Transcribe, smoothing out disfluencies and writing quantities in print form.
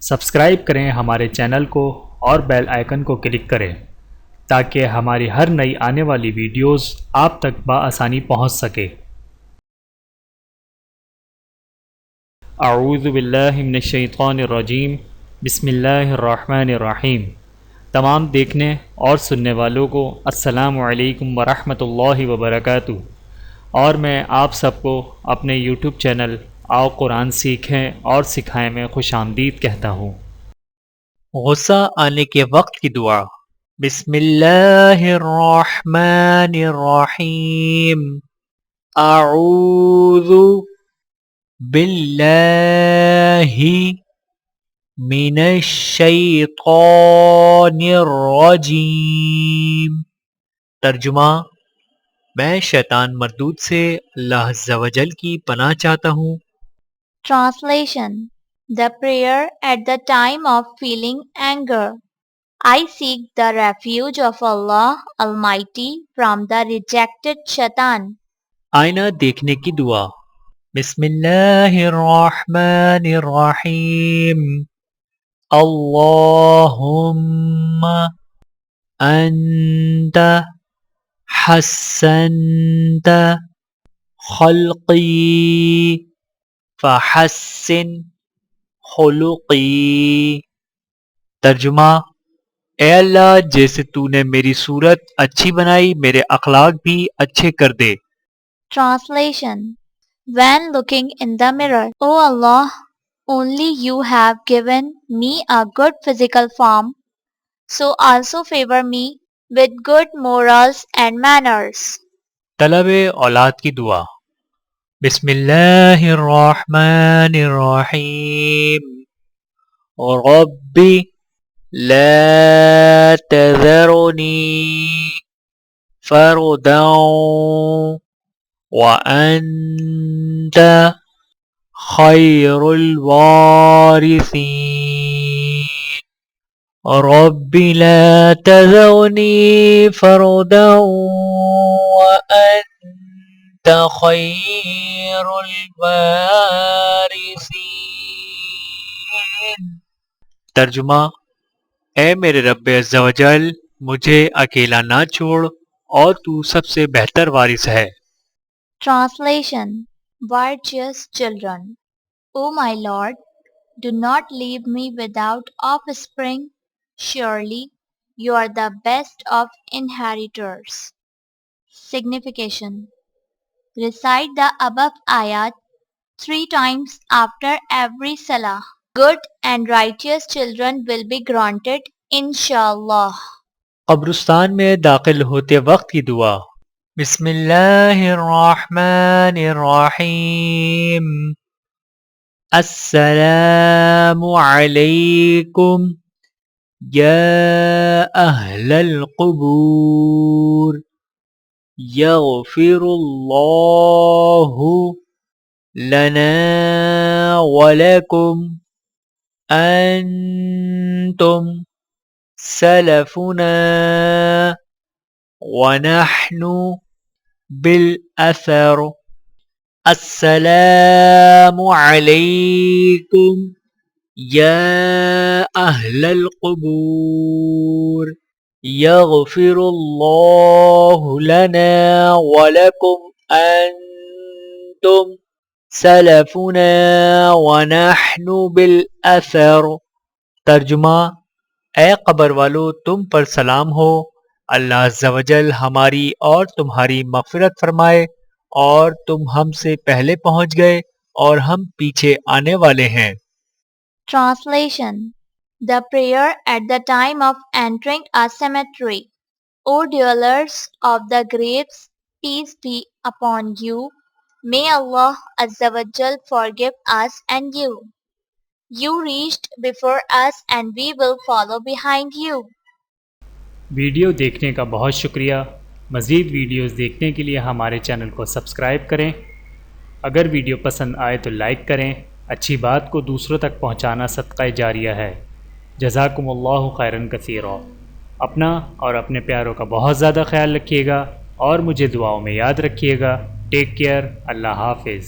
Subscribe کریں ہمارے channel کو اور بیل آئیکن کو کلک کریں تاکہ ہماری ہر نئی آنے والی ویڈیوز آپ تک بآسانی پہنچ سکے۔ اعوذ باللہ من الشیطان الرجیم، بسم اللہ الرحمن الرحیم۔ تمام دیکھنے اور سننے والوں کو السلام علیکم ورحمۃ اللہ وبرکاتہ، اور میں آپ سب کو اپنے یوٹیوب چینل آؤ قرآن سیکھیں اور سکھائیں میں خوش آمدید کہتا ہوں۔ غصہ آنے کے وقت کی دعا۔ بسم اللہ الرحمن الرحیم۔ اعوذ باللہ من الشیطان الرجیم۔ ترجمہ: میں شیطان مردود سے اللہ عز و جل کی پناہ چاہتا ہوں۔ Translation: The prayer at the time of feeling anger. I seek the refuge of Allah Almighty from the rejected Shaitan. آئینہ دیکھنے کی دعا۔ بسم اللہ الرحمن الرحیم۔ اللہم انت حسنت خلقی فحسن خلقی۔ ترجمہ: اے اللہ، جیسے تو نے میری صورت اچھی بنائی، میرے اخلاق بھی اچھے کر دے۔ Translation: When looking in the mirror, O Allah, only you have given me a good physical form, so also favor me with good morals and manners. طلب اولاد کی دعا۔ بسم اللہ الرحمن الرحیم۔ رب لا تذرنی فردا وأنت خیر الوارثین۔ رب لا تذرنی فردا وأنت خیر الوارثین۔ ترجمہ: اے میرے رب عز و جل، مجھے اکیلا نہ چھوڑ، اور تو سب سے بہتر وارث ہے۔ Translation: Virtuous children, O my Lord, do not leave me without offspring. Surely you are the best of inheritors. Signification: Recite the above ayat 3 times after every salah. Good and righteous children will be granted, inshallah. قبرستان میں داخل ہوتے وقت کی دعا۔ بسم اللہ الرحمن الرحیم۔ السلام علیکم یا اہل القبور، یغفر اللہ لنا ولکم انتم سلفنا ونحن بالأثر۔ السلام علیکم یا اہل القبور، یغفر اللہ لنا ولکم انتم سلفنا ونحن بالأثر۔ ترجمہ: اے قبر والو، تم پر سلام ہو، اللہ عز و جل ہماری اور تمہاری مغفرت فرمائے، اور تم ہم سے پہلے پہنچ گئے اور ہم پیچھے آنے والے ہیں۔ Translation: The prayer at the time of entering a cemetery. O dwellers of the graves, peace be upon you. May Allah Azza wa Jal forgive us and you. You reached before us and we will follow behind you. Video دیکھنے کا بہت شکریہ۔ مزید videos دیکھنے کے لیے ہمارے channel کو سبسکرائب کریں۔ اگر ویڈیو پسند آئے تو لائک کریں۔ اچھی بات کو دوسروں تک پہنچانا صدقہ جاریہ ہے۔ جزاکم اللہ خیرا کثیرا۔ اپنا اور اپنے پیاروں کا بہت زیادہ خیال رکھیے گا، اور مجھے دعاؤں میں یاد رکھیے گا۔ Take care. اللہ حافظ۔